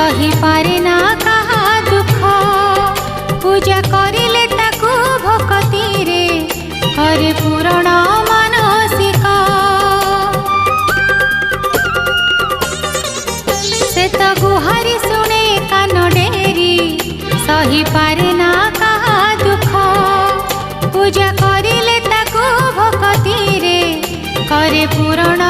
सही पारे ना कहा दुख पूजा करिले ताकू भक्ति रे करे पूरण मानसिक से तो गुहारी शुणे कान डेरी सही पारे ना कहा दुख पूजा करिले ताकू भक्ति रे करे पूरण